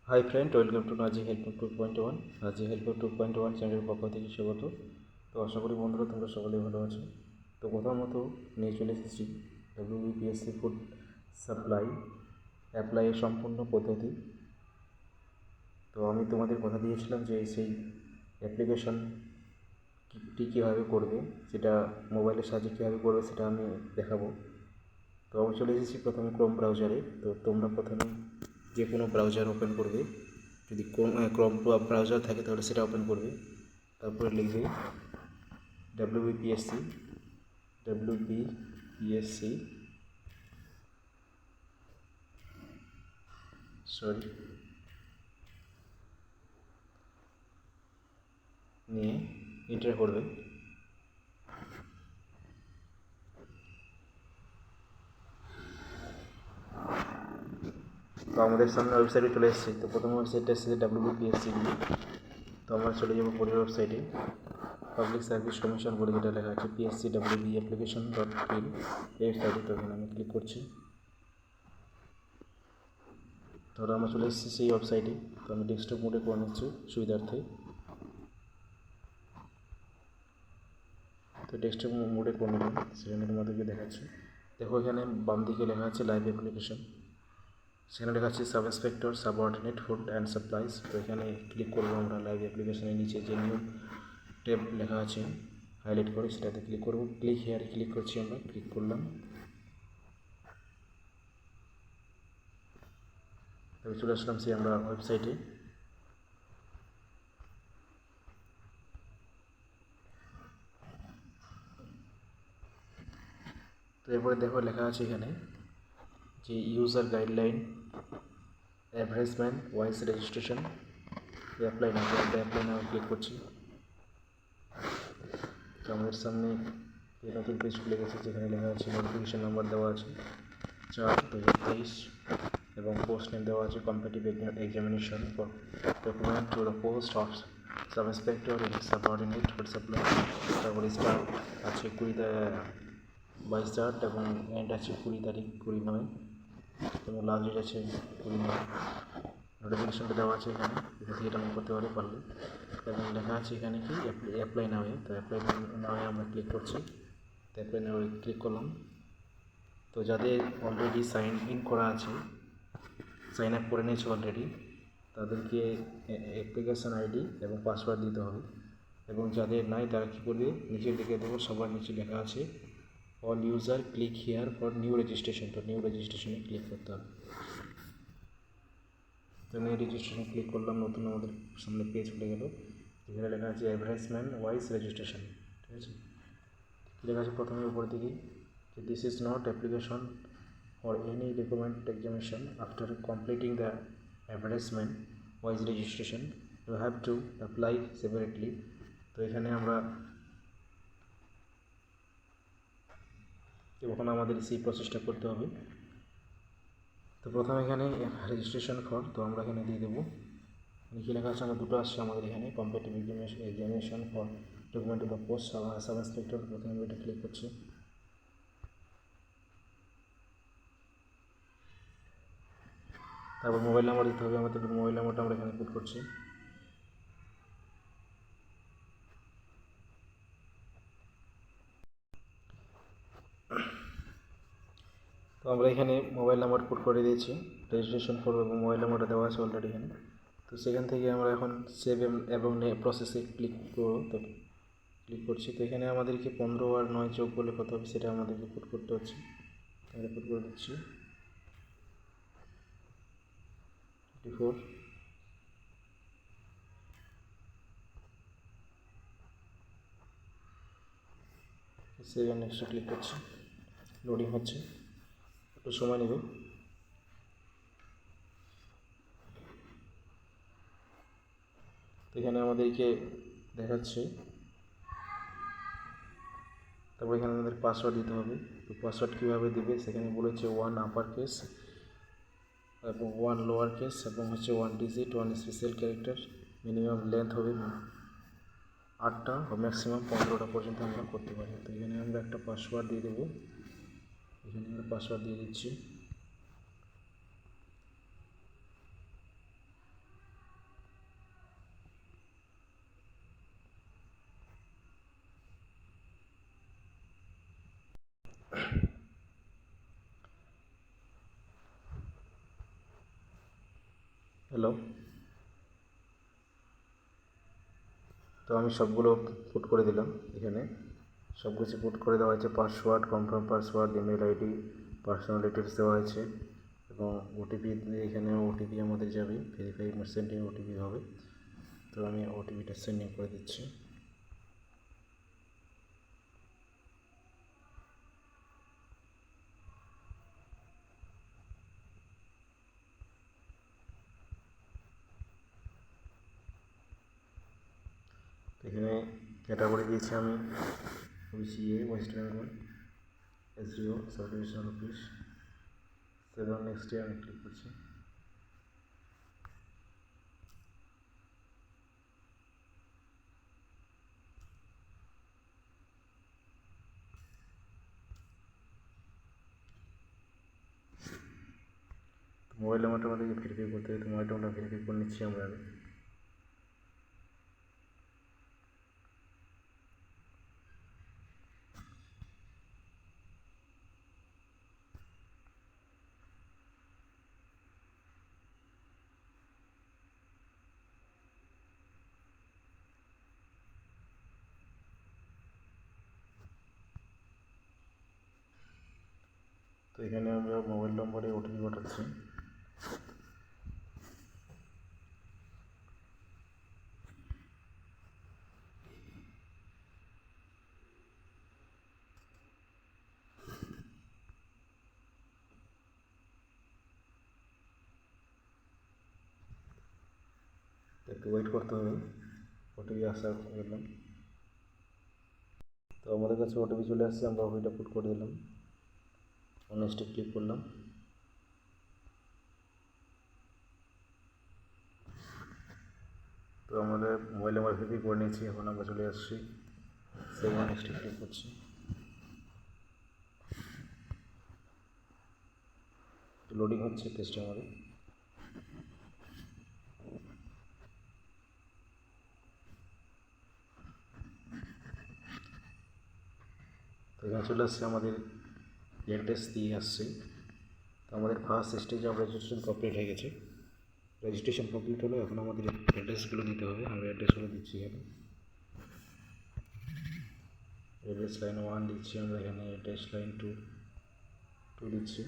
High friend, welcome to Naji help 2.1। Naji help 2.1 চ্যানেলের পক্ষ থেকে স্বাগত। তো আশা করি বন্ধুরা তোমরা সকলেই ভালো আছো। তো প্রথমত নিয়ে চলে এসেছি wbpsc ফুড সাপ্লাই অ্যাপ্লাইয়ের সম্পূর্ণ পদ্ধতি। তো আমি তোমাদের কথা দিয়েছিলাম যে সেই অ্যাপ্লিকেশনটি কীভাবে করবে, সেটা মোবাইলের সাহায্যে কীভাবে করবে সেটা আমি দেখাবো। তো আমি চলে এসেছি প্রথমে ক্রোম ব্রাউজারে। তো তোমরা প্রথমে যে কোনো ব্রাউজার ওপেন করবে, যদি ক্রোম ব্রাউজার থাকে তাহলে সেটা ওপেন করবে। তারপরে লিখবে wbpsc নিয়ে এন্টার করবে। তো আমাদের সামনে ওয়েবসাইটে চলে এসেছে। তো প্রথম ওয়েবসাইটটা এসেছে wbpsc দিয়ে। তো আমরা চলে যাবো পরের ওয়েবসাইটে, পাবলিক সার্ভিস কমিশন বলে যেটা লেখা আছে pscwb application.in এই ওয়েবসাইটে। তো এখানে আমি ক্লিক করছি। তাহলে আমরা চলে এসেছি সেই ওয়েবসাইটে। তো আমি ডেস্কটপ মোডে করে নিচ্ছি সুবিধার্থে। তো ডেস্কটপ মোডে করে নিলাম, সেখানে তোমাদেরকে দেখাচ্ছি। দেখো এখানে বাম দিকে লেখা আছে লাইভ অ্যাপ্লিকেশন, সেখানে লেখা আছে sub inspector subordinate food and supplies. তো এখানে ক্লিক করবো আমরা। লাইভ অ্যাপ্লিকেশনের নিচে যে নিউ ট্যাব লেখা আছে হাইলাইট করে সেটাতে ক্লিক করবো। ক্লিক হেয়ারে ক্লিক করছি, আমরা ক্লিক করলাম। তবে চলে আসলাম সেই আমরা ওয়েবসাইটে। তো এরপরে দেখো লেখা আছে এখানে যে user guideline advertisement wise registration apply নাও। অ্যাপ্লাই নাও ক্লিক করছি। তো আমাদের সামনে এই নতুন পেজ খুলে গেছে, যেখানে লেখা আছে নোটিফিকেশন নাম্বার দেওয়া আছে 4/2023 এবং পোস্ট নেম দেওয়া আছে competitive examination for document to the post of sub inspector in subordinate food supply. তারপরে স্টার্ট আছে 22 এবং এন্ড আছে 20/20/9 এবং লাস্ট ডেট আছে 20/9। নোটিফিকেশনটা দেওয়া আছে এখানে, এটা থেকে ডাউনলোড করতে পারলে। এবং লেখা আছে এখানে কি অ্যাপ্লাই নাওয়ে। তো অ্যাপ্লাই নাওয়ে আমরা ক্লিক করছি। তো অ্যাপ্লাই নাওয়ে ক্লিক করলাম। তো যাদের অলরেডি সাইন ইন করা আছে, সাইন আপ করে নিয়েছে অলরেডি, তাদেরকে অ্যাপ্লিকেশান আইডি এবং পাসওয়ার্ড দিতে হবে। এবং যাদের নাই তারা কী করবে, নিচের দিকে দেবো সবার নিচে লেখা আছে all user click here for new registration. তো নিউ রেজিস্ট্রেশনে ক্লিক করতে হবে। তো নিউ রেজিস্ট্রেশন ক্লিক করলাম। নতুন আমাদের সামনে পেজ খুলে গেল, যেখানে লেখা আছে অ্যাডভার্টাইজমেন্ট ওয়াইজ রেজিস্ট্রেশন। ঠিক আছে, লেখা আছে প্রথমে উপর দিকে যে this is not application or any document examination. After completing the advertisement wise registration you have to apply separately. তো এখানে আমরা এখন আমাদের সেই প্রসেসটা করতে হবে। তো প্রথমে এখানে রেজিস্ট্রেশন ফর, তো আমরা এখানে দিয়ে দেবো। কী লেখা আছে, আমরা দুটো আসছে আমাদের এখানে competitive examination for document of the post sub inspector. প্রথমে এটা ক্লিক করছি। তারপর মোবাইল নাম্বার দিতে হবে আমাদের। মোবাইল নাম্বারটা আমরা এখানে পুট করছি। তো আমরা এখানে মোবাইল নাম্বার পুট করে দিয়েছি, রেজিস্ট্রেশন করবো এবং মোবাইল নাম্বারটা দেওয়া আছে অলরেডি এখানে। তো সেখান থেকে আমরা এখন সেভ এবং প্রসেসে ক্লিক করবো। তো ক্লিক করছি। তো এখানে আমাদেরকে 15 আর 9 যোগ করলে কত হবে সেটা আমাদেরকে পুট করতে হচ্ছে। আমরা পুট করে দিচ্ছি 24। সেভ এন্ড নেক্সটে ক্লিক করছি। লোডিং হচ্ছে, একটু সময় নেবে। তো এখানে আমাদেরকে দেখাচ্ছে, তারপর এখানে আমাদের পাসওয়ার্ড দিতে হবে। তো পাসওয়ার্ড কীভাবে দেবে সেখানে বলেছে 1 আপার কেস এবং 1 লোয়ার কেস এবং হচ্ছে 1 digit 1 special character. Minimum length হবে 8টা ও ম্যাক্সিমাম 15টা পর্যন্ত আমরা করতে পারি। তো এখানে আমরা একটা পাসওয়ার্ড দিয়ে দেবো। এখানে আমরা পাসওয়ার্ড দিয়ে দিচ্ছি। হ্যালো, তো আমি সবগুলো পুট করে দিলাম। এখানে সব কিছু পুট করে দেওয়া হয়েছে, password, confirm password, email ID, personal details দেওয়া হয়েছে এবং ওটিপি। এখানে ওটিপি আমাদের যাবে, ভেরিফাই সেন্ডিং ওটিপি হবে। তো আমি ওটিপিটা সেন্ডিং করে দিচ্ছি। এখানে ক্যাটাগরি দিয়েছি আমি OBC-A West Bengal, SDO sub divisional office. Seven নেক্সটে আমি ক্লিক করছি। মোবাইল নাম্বারটা আমাদেরকে ভেরিফাই করতে হবে, তো মোবাইল নাম্বারটা ভেরিফাই করে নিচ্ছি আমরা আগে। তো এখানে আমরা মোবাইল নম্বরে ওটিপি পাঠাচ্ছি। একটু ওয়েট করতে হবে, ওটিপি আসা গেলাম। তো আমাদের কাছে ওটিপি চলে আসছে, আমরা ওটিপিটা পুট করে দিলাম। নেক্সটে ক্লিক করলাম। তো আমাদের মোবাইল নাম্বার ভেরিফাই করে নিয়েছি, এখন আমরা চলে আসছি সেভ নেক্সটে ক্লিক করছি। লোডিং হচ্ছে টেস্টে আমাদের। তো এখানে চলে আসছে আমাদের অ্যাড্রেস দিয়ে আসছে। তো আমাদের ফার্স্ট স্টেজে অফ রেজিস্ট্রেশন কমপ্লিট হয়ে গেছে। রেজিস্ট্রেশন কমপ্লিট হলো, এখন আমাদের অ্যাড্রেসগুলো দিতে হবে। আমি অ্যাড্রেসগুলো দিচ্ছি এখানে। অ্যাড্রেস লাইন 1 দিচ্ছি আমরা এখানে, অ্যাড্রেস লাইন 2 দিচ্ছি।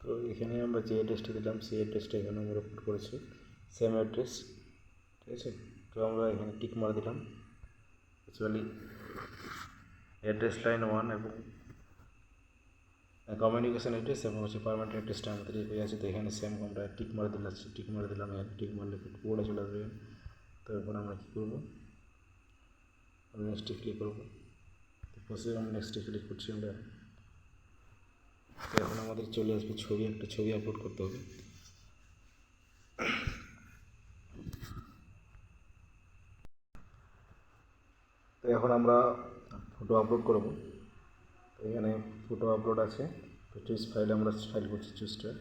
তো এখানে আমরা যে অ্যাড্রেসটা দিলাম সেই অ্যাড্রেসটা এখানে আমরা পুট করেছি, সেম অ্যাড্রেস। ঠিক আছে, তো আমরা এখানে টিক মার দিলাম। অ্যাকচুয়ালি অ্যাড্রেস লাইন 1 এবং কমিউনিকেশন অ্যাড্রেস এবং হচ্ছে পারমানেন্ট অ্যাড্রেসটা আমাদের হয়ে আছে। তো এখানে সেম আমরা টিক মারে দিলাম, এখানে টিক মারলে পুরোটা চলে আসবে। তো এখন আমরা কী করবো, নেক্সটে ক্লিক করবো। তো প্রসেস আমরা নেক্সটে ক্লিক করছি আমরা। তো এখন আমাদের চলে আসবে ছবি, একটা ছবি আপলোড করতে হবে। তো এখন আমরা ফটো আপলোড করব। তো এখানে ফটো আপলোড আছে, তো চুজ ফাইল আমরা ফাইল করছি, চুজটা।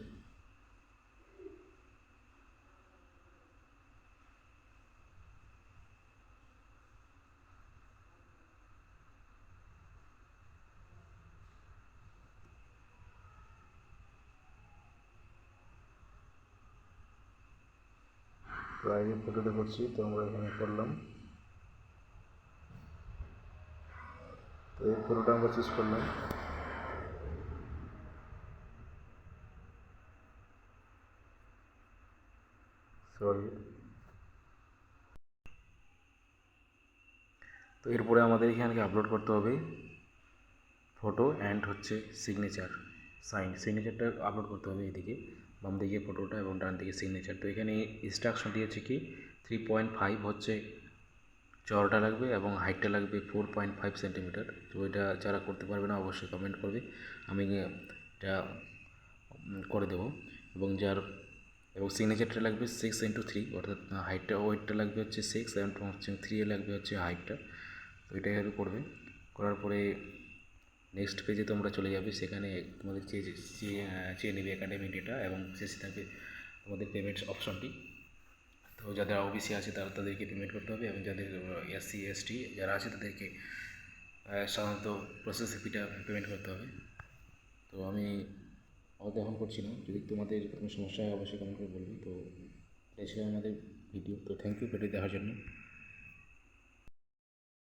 তো আগে ফটোটা করছি, তো আমরা এখানে করলাম। তো এই ফটোটা আমরা চুজ করলাম। সরি। তো এরপরে আমাদের এখানে আপলোড করতে হবে ফটো অ্যান্ড হচ্ছে সিগনেচার, সিগনেচারটা আপলোড করতে হবে। এদিকে বাম দিকে ফটোটা এবং ডান দিকে সিগনেচার। তো এখানে ইনস্ট্রাকশন দিয়েছে কি 3.5 হচ্ছে চওড়াটা লাগবে এবং হাইটটা লাগবে 4.5 সেন্টিমিটার। তো এটা যারা করতে পারবে না অবশ্যই কমেন্ট করবে, আমি এটা করে দেবো। এবং সিগনেচারটা লাগবে 6x3, অর্থাৎ হাইটটা ওয়েটটা লাগবে হচ্ছে 6 এবং 3 লাগবে হচ্ছে হাইটটা। তো এটা এভাবে করবে। করার পরে নেক্সট পেজে তোমরা চলে যাবে, সেখানে তোমাদের চেয়ে নেবে একাডেমিক ডেটা এবং শেষে থাকবে তোমাদের পেমেন্টস অপশনটি। তো যাদের ওবিসি আছে তাদেরকে পেমেন্ট করতে হবে, এবং যাদের এসসি এসটি যারা আছে তাদেরকে সাধারণত প্রসেস ফিটা পেমেন্ট করতে হবে। তো আমি এখন করছি না, যদি তোমাদের কোনো সমস্যা হয় অবশ্যই কমেন্ট করে বলবে। তো এটাই ছিল আমাদের ভিডিও। তো থ্যাংক ইউ ভিডিও দেখার জন্য।